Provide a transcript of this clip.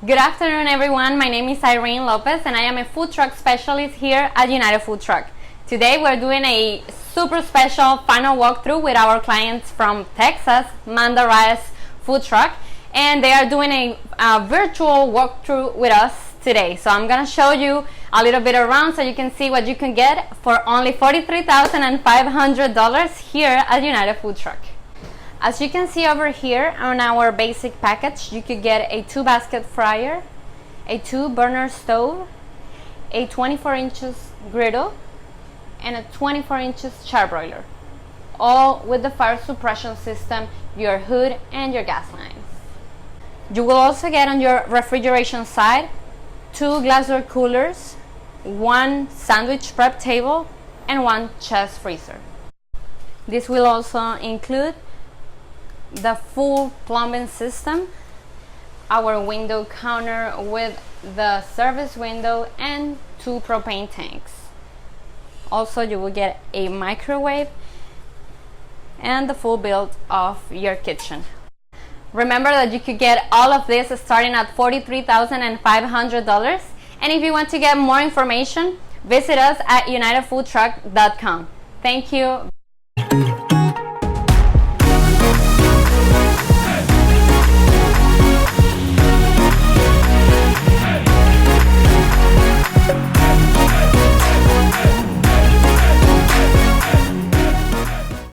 Good afternoon, everyone. My name is Irene Lopez, and I am a food truck specialist here at United Food Truck. Today, we're doing a super special final walkthrough with our clients from Texas, Manda Reyes Food Truck, and they are doing a virtual walkthrough with us today. So I'm gonna show you a little bit around so you can see what you can get for only $43,500 here at United Food Truck. As you can see over here on our basic package, you could get a 2-basket fryer, a 2-burner stove, a 24 inches griddle, and a 24 inches charbroiler, all with the fire suppression system, your hood, and your gas lines. You will also get on your refrigeration side 2 glassware coolers, 1 sandwich prep table, and 1 chest freezer. This will also include the full plumbing system, our window counter with the service window, and 2 propane tanks. Also, you will get a microwave and the full build of your kitchen. Remember that you could get all of this starting at $43,500, and if you want to get more information, visit us at unitedfoodtruck.com. Thank you.